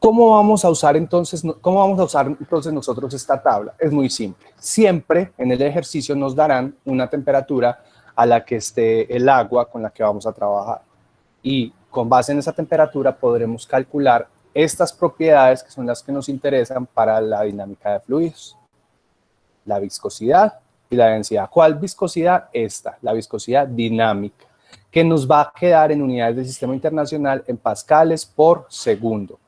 ¿Cómo vamos a usar entonces nosotros esta tabla? Es muy simple. Siempre en el ejercicio nos darán una temperatura a la que esté el agua con la que vamos a trabajar. Y con base en esa temperatura podremos calcular estas propiedades que son las que nos interesan para la dinámica de fluidos. La viscosidad y la densidad. ¿Cuál viscosidad? Esta, la viscosidad dinámica, que nos va a quedar en unidades del sistema internacional en pascales por segundo.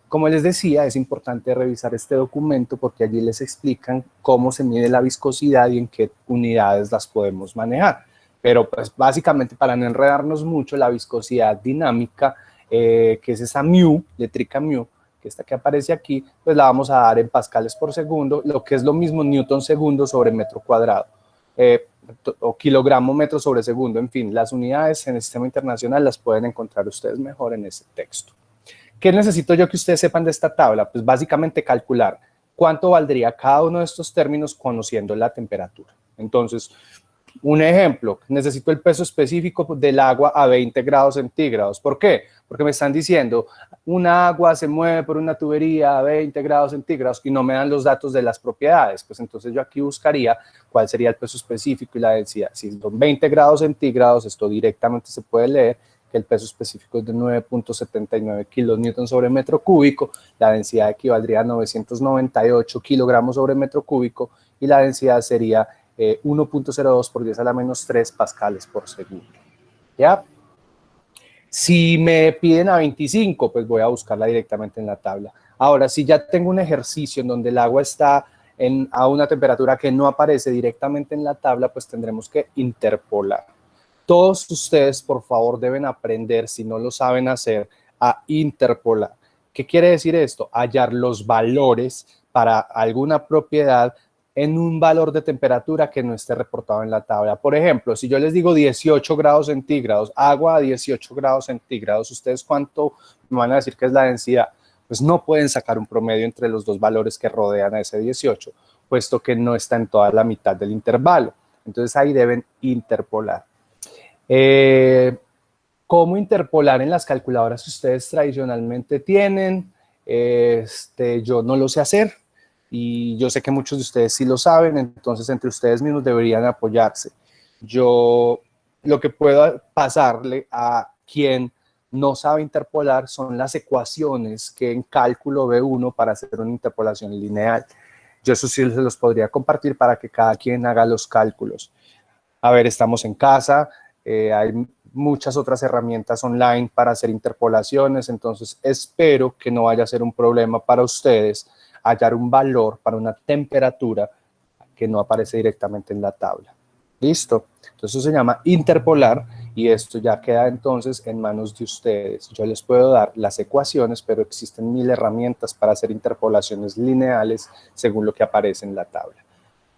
Como les decía, es importante revisar este documento porque allí les explican cómo se mide la viscosidad y en qué unidades las podemos manejar. Pero pues básicamente, para no enredarnos mucho, la viscosidad dinámica, que es esa mu, letrica mu, que esta que aparece aquí, pues la vamos a dar en pascales por segundo, lo que es lo mismo newton segundo sobre metro cuadrado, o kilogramo metro sobre segundo. En fin, las unidades en el sistema internacional las pueden encontrar ustedes mejor en ese texto. ¿Qué necesito yo que ustedes sepan de esta tabla? Pues básicamente calcular cuánto valdría cada uno de estos términos conociendo la temperatura. Entonces, un ejemplo, necesito el peso específico del agua a 20 grados centígrados. ¿Por qué? Porque me están diciendo, una agua se mueve por una tubería a 20 grados centígrados y no me dan los datos de las propiedades. Pues entonces yo aquí buscaría cuál sería el peso específico y la densidad. Si son 20 grados centígrados, esto directamente se puede leer que el peso específico es de 9.79 kilonewton sobre metro cúbico, la densidad equivaldría a 998 kilogramos sobre metro cúbico y la densidad sería 1.02 por 10 a la menos 3 pascales por segundo. ¿Ya? Si me piden a 25, pues voy a buscarla directamente en la tabla. Ahora, si ya tengo un ejercicio en donde el agua está a una temperatura que no aparece directamente en la tabla, pues tendremos que interpolar. Todos ustedes, por favor, deben aprender, si no lo saben hacer, a interpolar. ¿Qué quiere decir esto? Hallar los valores para alguna propiedad en un valor de temperatura que no esté reportado en la tabla. Por ejemplo, si yo les digo 18 grados centígrados, agua a 18 grados centígrados, ¿ustedes cuánto me van a decir que es la densidad? Pues no pueden sacar un promedio entre los dos valores que rodean a ese 18, puesto que no está en toda la mitad del intervalo. Entonces ahí deben interpolar. ¿Cómo interpolar en las calculadoras que ustedes tradicionalmente tienen? Yo no lo sé hacer y yo sé que muchos de ustedes sí lo saben, entonces entre ustedes mismos deberían apoyarse. Yo lo que puedo pasarle a quien no sabe interpolar son las ecuaciones que en cálculo ve uno para hacer una interpolación lineal. Yo eso sí se los podría compartir para que cada quien haga los cálculos. A ver, estamos en casa. Hay muchas otras herramientas online para hacer interpolaciones, entonces espero que no vaya a ser un problema para ustedes hallar un valor para una temperatura que no aparece directamente en la tabla. ¿Listo? Entonces eso se llama interpolar y esto ya queda entonces en manos de ustedes. Yo les puedo dar las ecuaciones, pero existen 1000 herramientas para hacer interpolaciones lineales según lo que aparece en la tabla.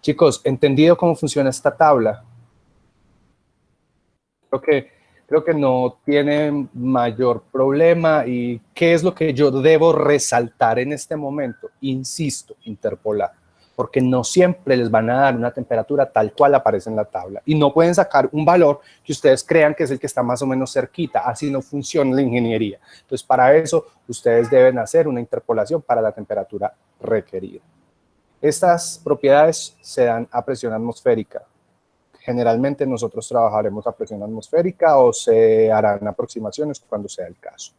Chicos, ¿entendido cómo funciona esta tabla? Creo que no tiene mayor problema. ¿Y qué es lo que yo debo resaltar en este momento? Insisto, interpolar, porque no siempre les van a dar una temperatura tal cual aparece en la tabla y no pueden sacar un valor que ustedes crean que es el que está más o menos cerquita. Así no funciona la ingeniería. Entonces, para eso, ustedes deben hacer una interpolación para la temperatura requerida. Estas propiedades se dan a presión atmosférica. Generalmente nosotros trabajaremos a presión atmosférica o se harán aproximaciones cuando sea el caso.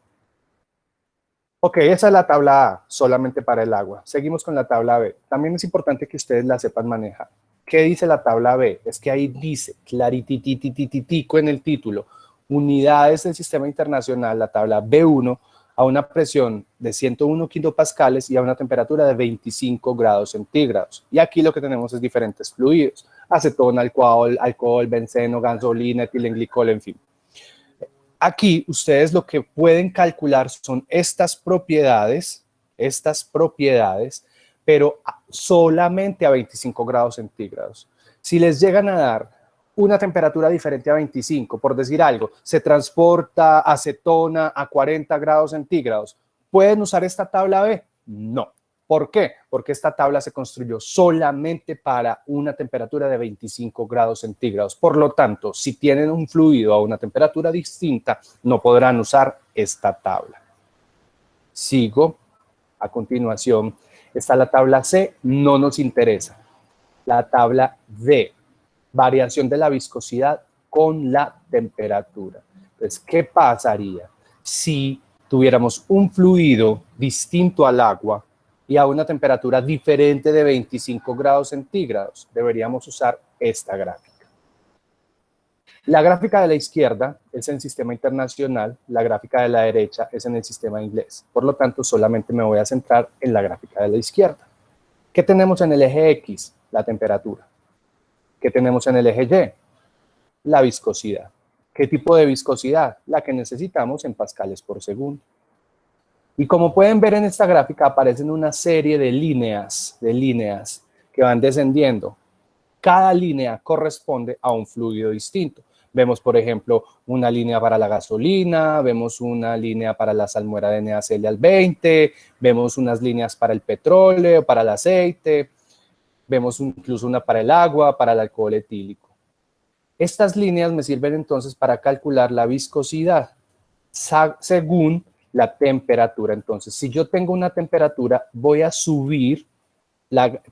Ok, esa es la tabla A, solamente para el agua. Seguimos con la tabla B. También es importante que ustedes la sepan manejar. ¿Qué dice la tabla B? Es que ahí dice clarititititico en el título, unidades del sistema internacional, la tabla B1, a una presión de 101 kilopascales y a una temperatura de 25 grados centígrados. Y aquí lo que tenemos es diferentes fluidos, acetona, alcohol, benceno, gasolina, etilenglicol, en fin. Aquí ustedes lo que pueden calcular son estas propiedades, pero solamente a 25 grados centígrados. Si les llegan a dar una temperatura diferente a 25, por decir algo, se transporta acetona a 40 grados centígrados, ¿pueden usar esta tabla B? No. ¿Por qué? Porque esta tabla se construyó solamente para una temperatura de 25 grados centígrados. Por lo tanto, si tienen un fluido a una temperatura distinta, no podrán usar esta tabla. Sigo. A continuación está la tabla C, no nos interesa. La tabla D, variación de la viscosidad con la temperatura. Entonces, ¿qué pasaría si tuviéramos un fluido distinto al agua y a una temperatura diferente de 25 grados centígrados? Deberíamos usar esta gráfica. La gráfica de la izquierda es en sistema internacional, la gráfica de la derecha es en el sistema inglés. Por lo tanto, solamente me voy a centrar en la gráfica de la izquierda. ¿Qué tenemos en el eje X? La temperatura. ¿Qué tenemos en el eje Y? La viscosidad. ¿Qué tipo de viscosidad? La que necesitamos en pascales por segundo. Y como pueden ver en esta gráfica, aparecen una serie de líneas que van descendiendo. Cada línea corresponde a un fluido distinto. Vemos, por ejemplo, una línea para la gasolina, vemos una línea para la salmuera de NaCl al 20, vemos unas líneas para el petróleo, para el aceite, vemos incluso una para el agua, para el alcohol etílico. Estas líneas me sirven entonces para calcular la viscosidad según la temperatura. Entonces, si yo tengo una temperatura, voy a subir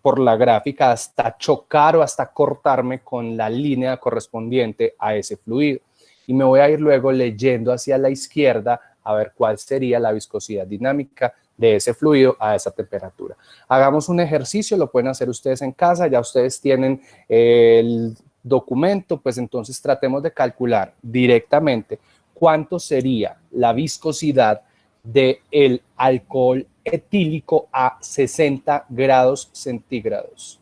por la gráfica hasta chocar o hasta cortarme con la línea correspondiente a ese fluido. Y me voy a ir luego leyendo hacia la izquierda a ver cuál sería la viscosidad dinámica de ese fluido a esa temperatura. Hagamos un ejercicio, lo pueden hacer ustedes en casa, ya ustedes tienen el documento, pues entonces tratemos de calcular directamente cuánto sería la viscosidad del alcohol etílico a 60 grados centígrados.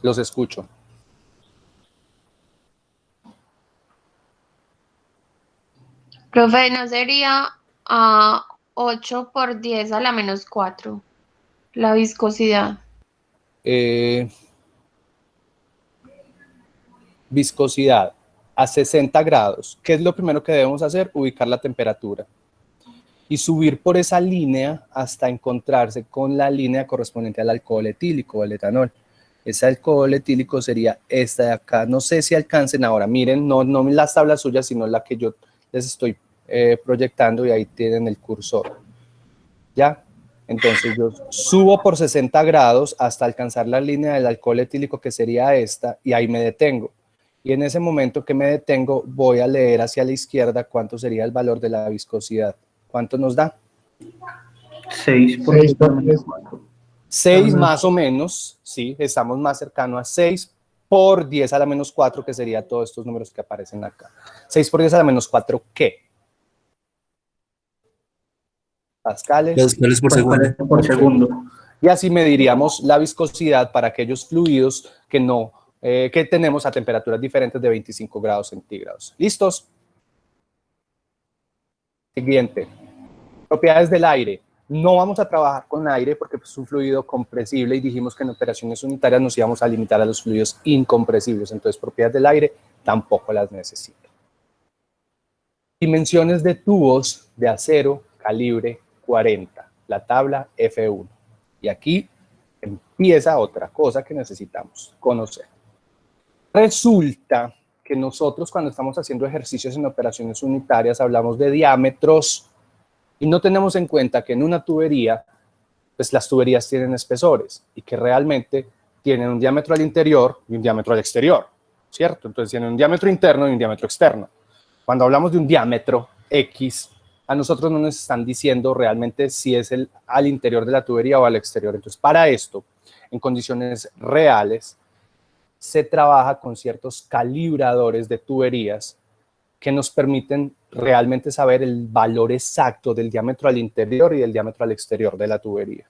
Los escucho. Profe, ¿no sería a 8 por 10 a la menos 4 la viscosidad? Viscosidad a 60 grados. ¿Qué es lo primero que debemos hacer? Ubicar la temperatura y subir por esa línea hasta encontrarse con la línea correspondiente al alcohol etílico o al etanol. Ese alcohol etílico sería esta de acá. No sé si alcancen ahora. Miren, no las tablas suyas, sino la que yo les estoy proyectando, y ahí tienen el cursor. ¿Ya? Entonces yo subo por 60 grados hasta alcanzar la línea del alcohol etílico, que sería esta, y ahí me detengo. Y en ese momento que me detengo, voy a leer hacia la izquierda cuánto sería el valor de la viscosidad. ¿Cuánto nos da? 6 por 10 a la menos 4. 6 más o menos, sí, estamos más cercanos a 6 por 10 a la menos 4, que sería todos estos números que aparecen acá. 6 por 10 a la menos 4, ¿qué? Pascales. Pascales por segundo. Por segundo. Y así mediríamos la viscosidad para aquellos fluidos que tenemos a temperaturas diferentes de 25 grados centígrados. ¿Listos? Siguiente. Propiedades del aire. No vamos a trabajar con aire porque es un fluido compresible y dijimos que en operaciones unitarias nos íbamos a limitar a los fluidos incompresibles. Entonces, propiedades del aire tampoco las necesito. Dimensiones de tubos de acero calibre 40. La tabla F1. Y aquí empieza otra cosa que necesitamos conocer. Resulta que nosotros, cuando estamos haciendo ejercicios en operaciones unitarias, hablamos de diámetros y no tenemos en cuenta que en una tubería, pues las tuberías tienen espesores y que realmente tienen un diámetro al interior y un diámetro al exterior, ¿cierto? Entonces tienen un diámetro interno y un diámetro externo. Cuando hablamos de un diámetro X, a nosotros no nos están diciendo realmente si es al interior de la tubería o al exterior. Entonces, para esto, en condiciones reales, se trabaja con ciertos calibradores de tuberías que nos permiten realmente saber el valor exacto del diámetro al interior y del diámetro al exterior de la tubería.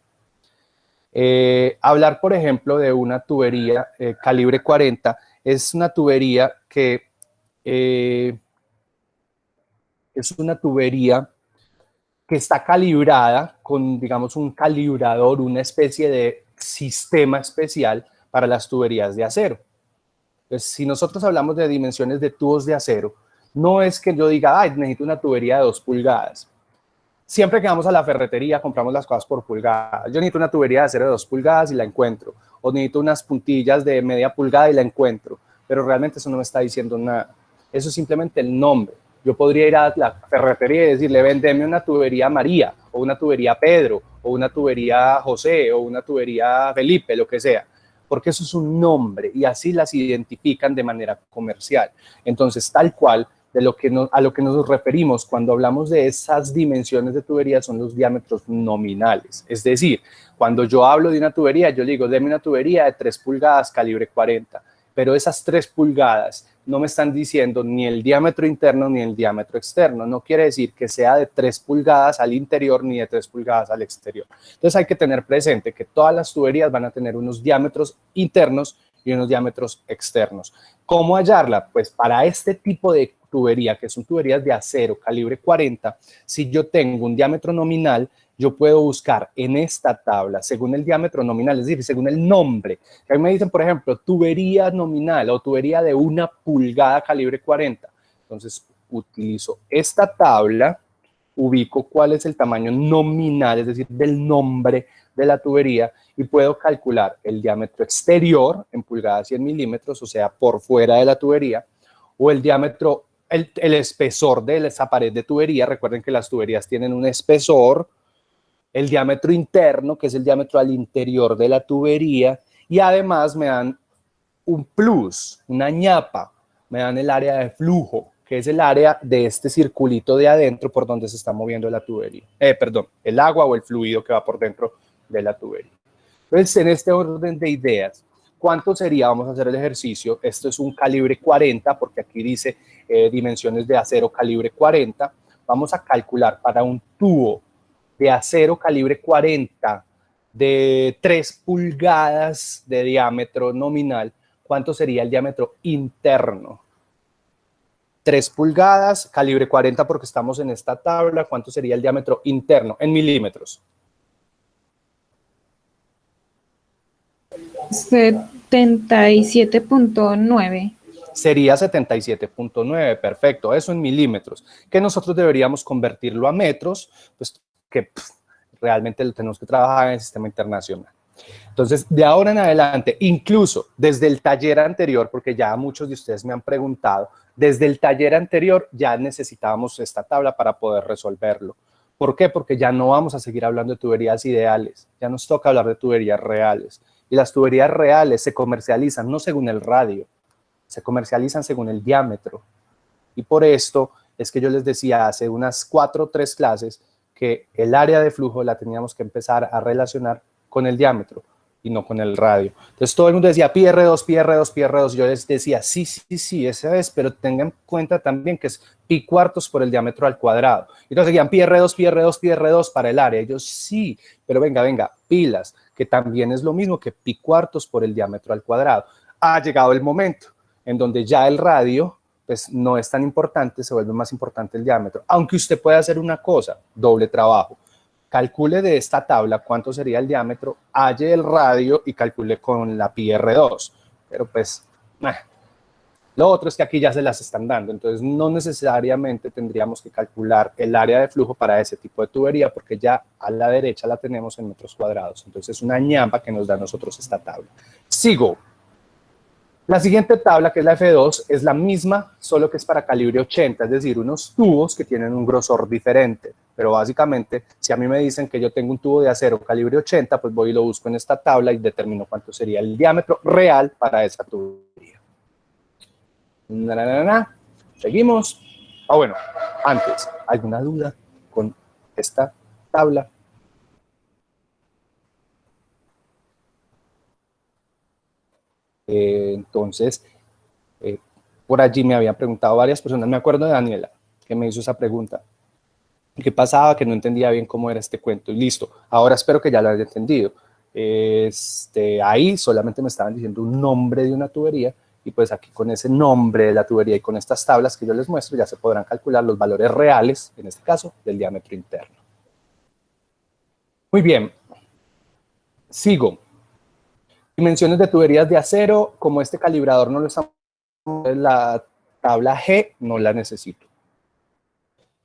Hablar, por ejemplo, de una tubería calibre 40 es una tubería que está calibrada con, digamos, un calibrador, una especie de sistema especial para las tuberías de acero. Entonces, si nosotros hablamos de dimensiones de tubos de acero, no es que yo diga, ay, necesito una tubería de 2 pulgadas. Siempre que vamos a la ferretería compramos las cosas por pulgadas. Yo necesito una tubería de acero de 2 pulgadas y la encuentro. O necesito unas puntillas de media pulgada y la encuentro. pero realmente eso no me está diciendo nada. Eso es simplemente el nombre. Yo podría ir a la ferretería y decirle, vendeme una tubería María, o una tubería Pedro, o una tubería José, o una tubería Felipe, lo que sea, porque eso es un nombre y así las identifican de manera comercial. Entonces, tal cual, a lo que nos referimos cuando hablamos de esas dimensiones de tubería son los diámetros nominales. Es decir, cuando yo hablo de una tubería, yo digo, deme una tubería de 3 pulgadas, calibre 40, pero esas 3 pulgadas no me están diciendo ni el diámetro interno ni el diámetro externo. No quiere decir que sea de 3 pulgadas al interior ni de 3 pulgadas al exterior. Entonces hay que tener presente que todas las tuberías van a tener unos diámetros internos y unos diámetros externos. ¿Cómo hallarla? Pues para este tipo de tubería, que son tuberías de acero calibre 40, si yo tengo un diámetro nominal, yo puedo buscar en esta tabla, según el diámetro nominal, es decir, según el nombre. A mí me dicen, por ejemplo, tubería nominal o tubería de 1 pulgada calibre 40. Entonces, utilizo esta tabla, ubico cuál es el tamaño nominal, es decir, del nombre de la tubería, y puedo calcular el diámetro exterior en pulgadas y en milímetros, o sea, por fuera de la tubería, o el diámetro, el espesor de esa pared de tubería. Recuerden que las tuberías tienen un espesor, el diámetro interno, que es el diámetro al interior de la tubería, y además me dan un plus, una ñapa, me dan el área de flujo, que es el área de este circulito de adentro por donde se está moviendo la tubería. El agua o el fluido que va por dentro de la tubería. Entonces, en este orden de ideas, ¿cuánto sería? Vamos a hacer el ejercicio. Esto es un calibre 40, porque aquí dice dimensiones de acero calibre 40. Vamos a calcular para un tubo de acero calibre 40 de 3 pulgadas de diámetro nominal, ¿cuánto sería el diámetro interno? 3 pulgadas, calibre 40 porque estamos en esta tabla, ¿cuánto sería el diámetro interno en milímetros? 77.9. Sería 77.9, perfecto, eso en milímetros, que nosotros deberíamos convertirlo a metros, pues que realmente lo tenemos que trabajar en el sistema internacional. Entonces, de ahora en adelante, incluso desde el taller anterior, porque ya muchos de ustedes me han preguntado, desde el taller anterior ya necesitábamos esta tabla para poder resolverlo. ¿Por qué? Porque ya no vamos a seguir hablando de tuberías ideales, ya nos toca hablar de tuberías reales. Y las tuberías reales se comercializan no según el radio, se comercializan según el diámetro. Y por esto es que yo les decía hace unas 4 o 3 clases que el área de flujo la teníamos que empezar a relacionar con el diámetro y no con el radio. Entonces todo el mundo decía pi R2, pi R2, pi R2. Yo les decía sí, esa es, pero tengan en cuenta también que es pi cuartos por el diámetro al cuadrado. Y entonces seguían pi R2, pi R2, pi R2 para el área. Ellos sí, pero venga, pilas, que también es lo mismo que pi cuartos por el diámetro al cuadrado. Ha llegado el momento en donde ya el radio pues no es tan importante, se vuelve más importante el diámetro. Aunque usted puede hacer una cosa, doble trabajo. Calcule de esta tabla cuánto sería el diámetro, halle el radio y calcule con la pi R2. Pero pues, lo otro es que aquí ya se las están dando, entonces no necesariamente tendríamos que calcular el área de flujo para ese tipo de tubería, porque ya a la derecha la tenemos en metros cuadrados. Entonces es una ñamba que nos da a nosotros esta tabla. Sigo. La siguiente tabla, que es la F2, es la misma, solo que es para calibre 80, es decir, unos tubos que tienen un grosor diferente. Pero básicamente, si a mí me dicen que yo tengo un tubo de acero calibre 80, pues voy y lo busco en esta tabla y determino cuánto sería el diámetro real para esa tubería. Seguimos. Bueno, antes, ¿alguna duda con esta tabla? Entonces, por allí me habían preguntado varias personas, me acuerdo de Daniela, que me hizo esa pregunta. ¿Qué pasaba? Que no entendía bien cómo era este cuento. Y listo, ahora espero que ya lo haya entendido. Ahí solamente me estaban diciendo un nombre de una tubería, y pues aquí con ese nombre de la tubería y con estas tablas que yo les muestro ya se podrán calcular los valores reales, en este caso, del diámetro interno. Muy bien, sigo. Dimensiones de tuberías de acero, como este calibrador no lo estamos, la tabla G no la necesito.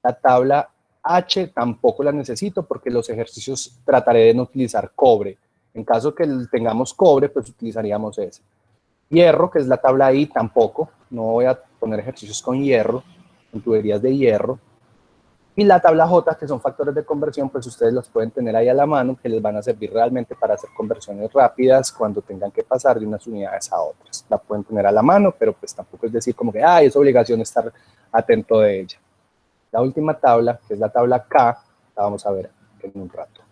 La tabla H tampoco la necesito porque los ejercicios trataré de no utilizar cobre. En caso que tengamos cobre, pues utilizaríamos ese. Hierro, que es la tabla I, tampoco. No voy a poner ejercicios con hierro, con tuberías de hierro. Y la tabla J, que son factores de conversión, pues ustedes los pueden tener ahí a la mano, que les van a servir realmente para hacer conversiones rápidas cuando tengan que pasar de unas unidades a otras. La pueden tener a la mano, pero pues tampoco es decir como que, es obligación estar atento de ella. La última tabla, que es la tabla K, la vamos a ver en un rato.